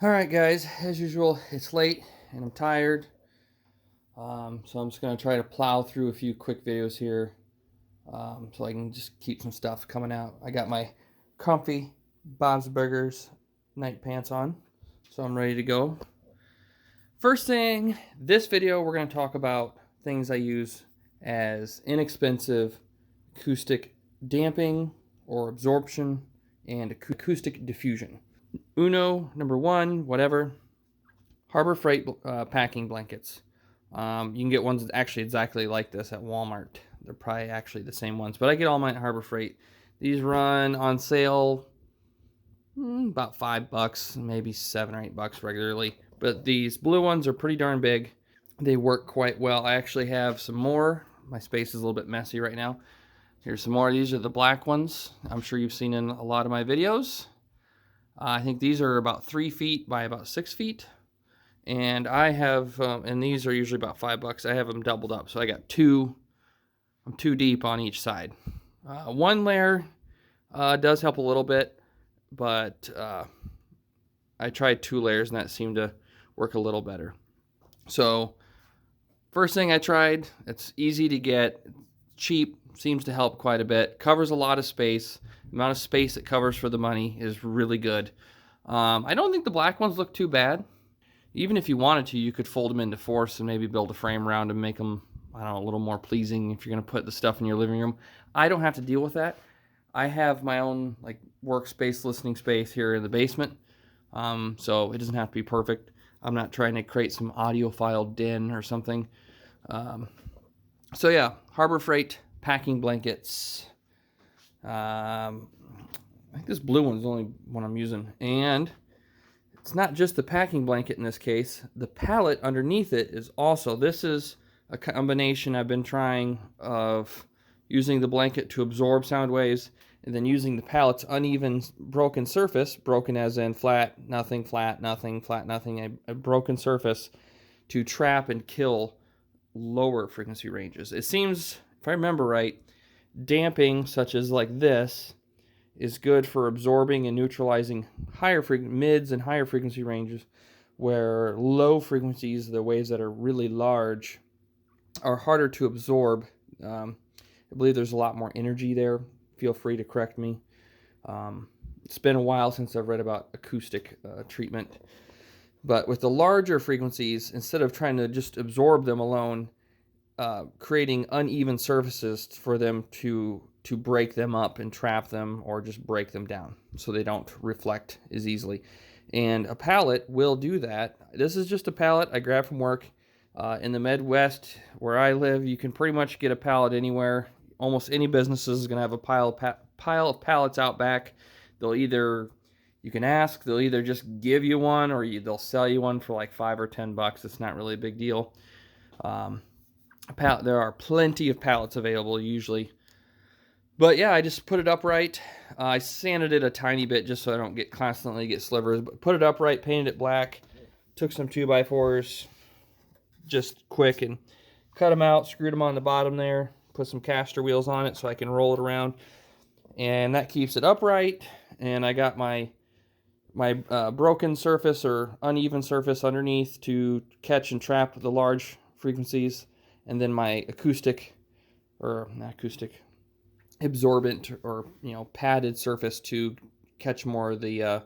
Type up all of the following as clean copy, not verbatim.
Alright guys, as usual, it's late and I'm tired. So I'm just going to try to plow through a few quick videos here so I can just keep some stuff coming out. I got my comfy Bob's Burgers night pants on, so I'm ready to go. First thing, this video we're going to talk about things I use as inexpensive acoustic damping or absorption and acoustic diffusion. Number one, whatever, Harbor Freight packing blankets. You can get ones actually exactly like this at Walmart. They're probably actually the same ones, but I get all mine at Harbor Freight. These run on sale about $5, maybe $7 or $8 regularly. But these blue ones are pretty darn big. They work quite well. I actually have some more. My space is a little bit messy right now. Here's some more. These are the black ones. I'm sure you've seen in a lot of my videos. I think these are about 3 feet by about 6 feet. And I have, and these are usually about $5. I have them doubled up. So I got two, I'm 2 deep on each side. One layer does help a little bit, but I tried 2 layers and that seemed to work a little better. So first thing I tried, it's easy to get, cheap, seems to help quite a bit, covers a lot of space. The amount of space it covers for the money is really good. I don't think the black ones look too bad. Even if you wanted to, you could fold them into fourths and maybe build a frame around them, make them, I don't know, a little more pleasing if you're going to put the stuff in your living room. I don't have to deal with that. I have my own like workspace, listening space here in the basement, so it doesn't have to be perfect. I'm not trying to create some audiophile den or something. So yeah, Harbor Freight packing blankets. I think this blue one's the only one I'm using, and it's not just the packing blanket in this case. The pallet underneath it is also, this is a combination I've been trying of using the blanket to absorb sound waves and then using the pallet's uneven broken surface, broken as in flat, nothing, flat, nothing, flat, nothing, a broken surface to trap and kill lower frequency ranges. It seems, if I remember right, damping such as like this is good for absorbing and neutralizing higher mids and higher frequency ranges, where low frequencies, the waves that are really large, are harder to absorb. I believe there's a lot more energy there. Feel free to correct me. It's been a while since I've read about acoustic treatment. But with the larger frequencies, instead of trying to just absorb them alone, creating uneven surfaces for them to break them up and trap them or just break them down so they don't reflect as easily. And a pallet will do that. This is just a pallet I grabbed from work. In the Midwest where I live, you can pretty much get a pallet anywhere. Almost any business is going to have a pile of pallets out back. You can ask, they'll either just give you one or they'll sell you one for like $5 or $10. It's not really a big deal. There are plenty of pallets available usually. But yeah, I just put it upright. I sanded it a tiny bit just so I don't constantly get slivers. But put it upright, painted it black. Took some 2x4s, just quick, and cut them out. Screwed them on the bottom there. Put some caster wheels on it so I can roll it around, and that keeps it upright. And I got my broken surface or uneven surface underneath to catch and trap the large frequencies, and then my absorbent or padded surface to catch more of the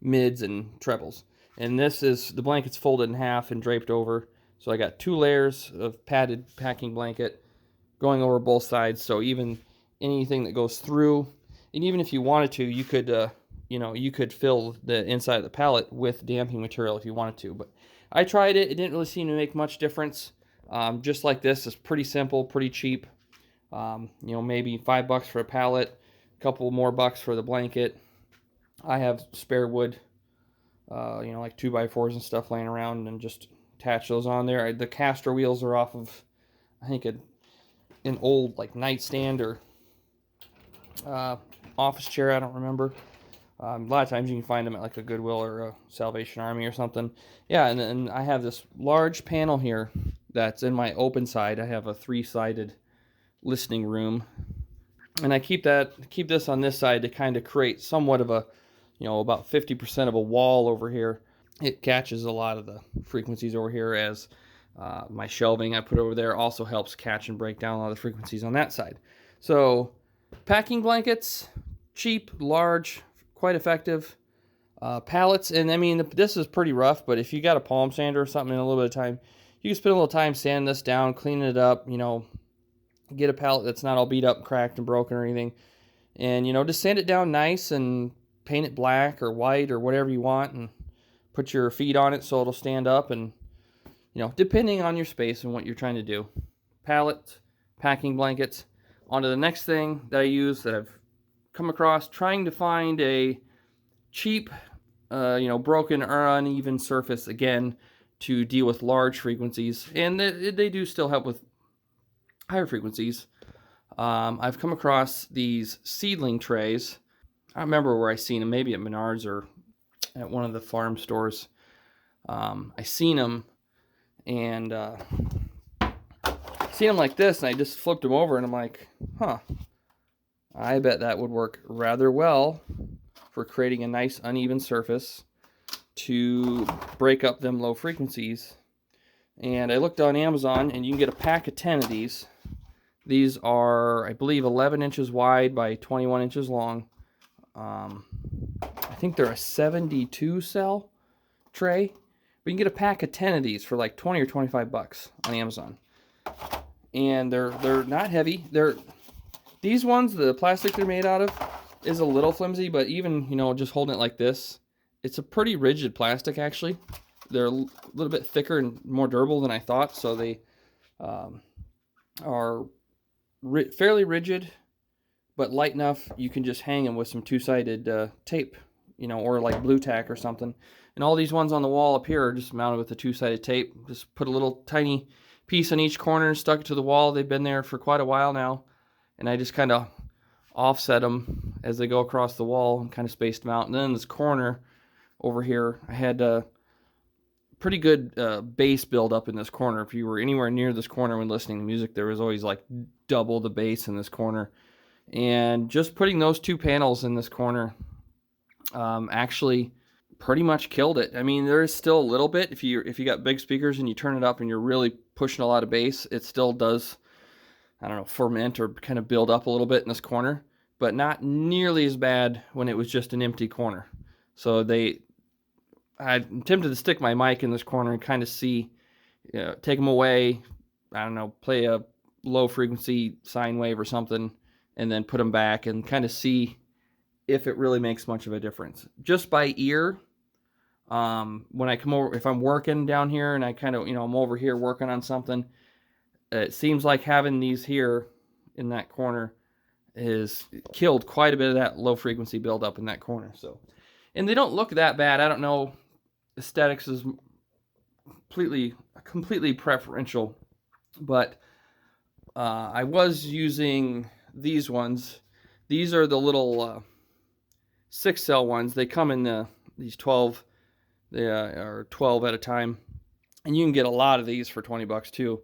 mids and trebles. And the blanket's folded in half and draped over, so I got 2 layers of padded packing blanket going over both sides, so even anything that goes through, and even if you wanted to, you could fill the inside of the pallet with damping material if you wanted to. But I tried it. It didn't really seem to make much difference. Just like this, it's pretty simple, pretty cheap. Maybe $5 for a pallet, a couple more bucks for the blanket. I have spare wood, like 2x4s and stuff laying around, and just attach those on there. The caster wheels are off of, I think, an old like nightstand or office chair. I don't remember. A lot of times you can find them at like a Goodwill or a Salvation Army or something. Yeah, and then I have this large panel here that's in my open side. I have a 3-sided listening room, and I keep this on this side to kind of create somewhat of a, about 50% of a wall over here it catches a lot of the frequencies over here, as my shelving I put over there also helps catch and break down a lot of the frequencies on that side. So packing blankets, cheap, large, quite effective. Pallets, and I mean, this is pretty rough, but if you got a palm sander or something in a little bit of time, you can spend a little time sanding this down, cleaning it up, get a pallet that's not all beat up, cracked, and broken or anything, and, just sand it down nice and paint it black or white or whatever you want, and put your feet on it so it'll stand up, and, depending on your space and what you're trying to do. Pallets, packing blankets. On to the next thing that I use that I've come across, trying to find a cheap, broken or uneven surface, again, to deal with large frequencies, and they do still help with higher frequencies. I've come across these seedling trays. I don't remember where I seen them, maybe at Menards or at one of the farm stores. I seen them, and seen them like this, and I just flipped them over, and I'm like, huh, I bet that would work rather well for creating a nice uneven surface to break up them low frequencies. And I looked on Amazon, and you can get a pack of 10 of these. These are, I believe, 11 inches wide by 21 inches long. I think they're a 72 cell tray. But you can get a pack of 10 of these for like 20 or 25 bucks on Amazon. And they're not heavy. These ones, the plastic they're made out of is a little flimsy, but even, just holding it like this, it's a pretty rigid plastic, actually. They're a little bit thicker and more durable than I thought, so they are fairly rigid, but light enough you can just hang them with some two-sided tape, or like blue tack or something. And all these ones on the wall up here are just mounted with a two-sided tape. Just put a little tiny piece on each corner and stuck it to the wall. They've been there for quite a while now, and I just kind of offset them as they go across the wall and kind of spaced them out. And then in this corner over here, I had a pretty good bass build up in this corner. If you were anywhere near this corner when listening to music, there was always like double the bass in this corner. And just putting those two panels in this corner actually pretty much killed it. I mean, there is still a little bit. If you got big speakers and you turn it up and you're really pushing a lot of bass, it still does, I don't know, ferment or kind of build up a little bit in this corner, but not nearly as bad when it was just an empty corner. So I'm tempted to stick my mic in this corner and kind of see, take them away, I don't know, play a low frequency sine wave or something, and then put them back and kind of see if it really makes much of a difference. Just by ear, when I come over, if I'm working down here and I kind of, I'm over here working on something, it seems like having these here in that corner has killed quite a bit of that low frequency buildup in that corner. So, and they don't look that bad. I don't know, aesthetics is completely preferential, but I was using these ones. These are the little 6-cell ones. They come in these 12. They are 12 at a time, and you can get a lot of these for 20 bucks too.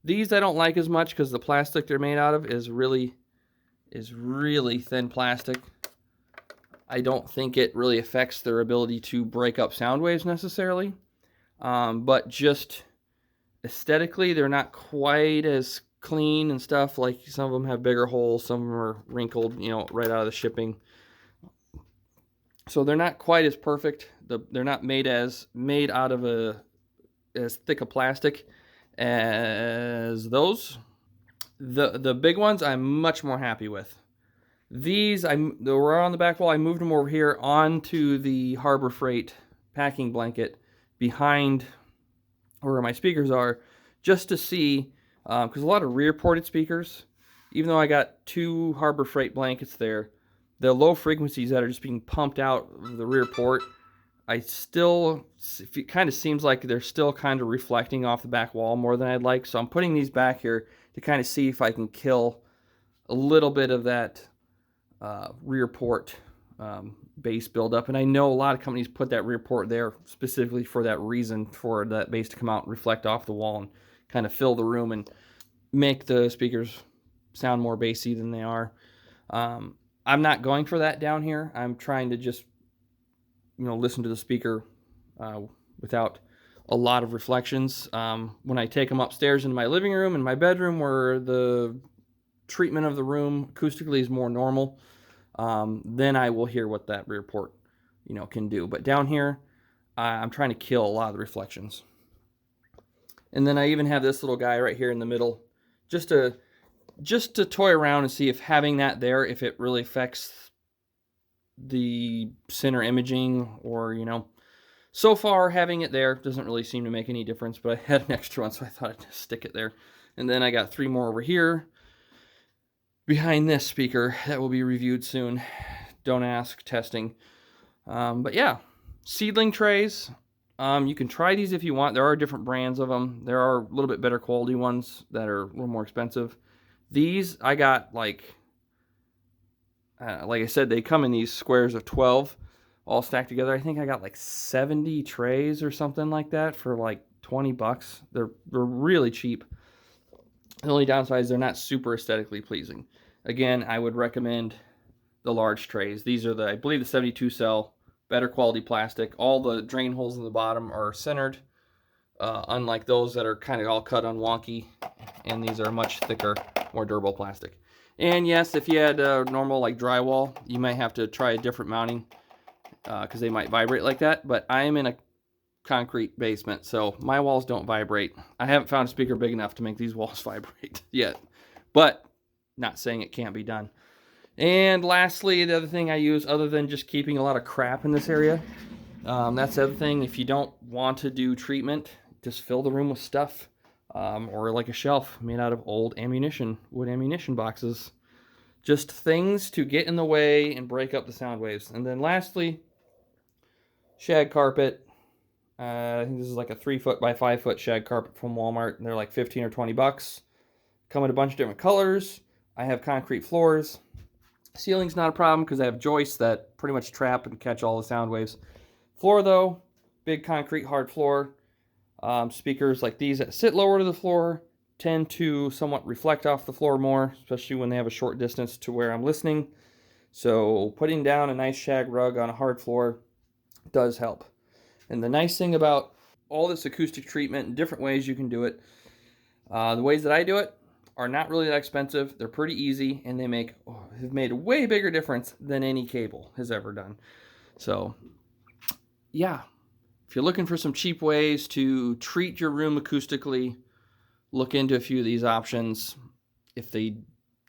These I don't like as much because the plastic they're made out of is really thin plastic. I don't think it really affects their ability to break up sound waves necessarily, but just aesthetically, they're not quite as clean and stuff. Like some of them have bigger holes, some of them are wrinkled, right out of the shipping. So they're not quite as perfect. They're not made out of as thick a plastic as those. The big ones I'm much more happy with. These they were on the back wall. I moved them over here onto the Harbor Freight packing blanket behind where my speakers are, just to see, because a lot of rear ported speakers, even though I got 2 Harbor Freight blankets there, the low frequencies that are just being pumped out of the rear port, it kind of seems like they're still kind of reflecting off the back wall more than I'd like. So I'm putting these back here to kind of see if I can kill a little bit of that rear port bass buildup. And I know a lot of companies put that rear port there specifically for that reason, for that bass to come out and reflect off the wall and kind of fill the room and make the speakers sound more bassy than they are. I'm not going for that down here. I'm trying to just, listen to the speaker without a lot of reflections. When I take them upstairs into my living room and my bedroom, where the treatment of the room acoustically is more normal, then I will hear what that report, can do. But down here, I'm trying to kill a lot of the reflections. And then I even have this little guy right here in the middle, just to toy around and see if having that there, if it really affects the center imaging, or so far having it there doesn't really seem to make any difference, but I had an extra one, so I thought I'd just stick it there. And then I got 3 more over here behind this speaker that will be reviewed soon. Don't ask, testing. But yeah, seedling trays. You can try these if you want. There are different brands of them. There are a little bit better quality ones that are a little more expensive. These I got like I said, they come in these squares of 12 all stacked together. I think I got like 70 trays or something like that for like 20 bucks. They're really cheap. The only downside is they're not super aesthetically pleasing. Again, I would recommend the large trays. These are I believe the 72 cell, better quality plastic. All the drain holes in the bottom are centered, unlike those that are kind of all cut on wonky. And these are much thicker, more durable plastic. And yes, if you had normal like drywall, you might have to try a different mounting because they might vibrate like that. But I am in a concrete basement, so my walls don't vibrate. I haven't found a speaker big enough to make these walls vibrate yet, but not saying it can't be done. And lastly, the other thing I use, other than just keeping a lot of crap in this area, that's the other thing. If you don't want to do treatment, just fill the room with stuff. Or like a shelf made out of old wood ammunition boxes. Just things to get in the way and break up the sound waves. And then lastly, shag carpet. I think this is like a 3-foot by 5-foot shag carpet from Walmart. They're like 15 or 20 bucks. Come in a bunch of different colors. I have concrete floors. Ceiling's not a problem because I have joists that pretty much trap and catch all the sound waves. Floor though, big concrete hard floor. Speakers like these that sit lower to the floor tend to somewhat reflect off the floor more, especially when they have a short distance to where I'm listening. So putting down a nice shag rug on a hard floor does help. And the nice thing about all this acoustic treatment and different ways you can do it, the ways that I do it are not really that expensive. They're pretty easy, and they have made a way bigger difference than any cable has ever done. So yeah. If you're looking for some cheap ways to treat your room acoustically, look into a few of these options. If they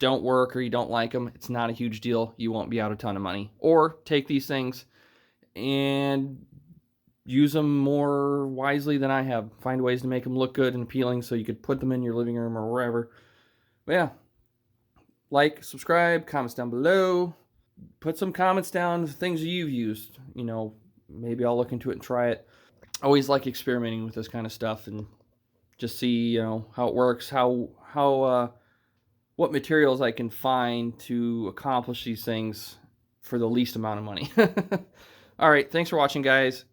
don't work or you don't like them, it's not a huge deal. You won't be out a ton of money. Or take these things and use them more wisely than I have. Find ways to make them look good and appealing so you could put them in your living room or wherever. But yeah, like, subscribe, comments down below. Put some comments down, things you've used. Maybe I'll look into it and try it. I always like experimenting with this kind of stuff and just see, how it works, what materials I can find to accomplish these things for the least amount of money. All right, thanks for watching, guys.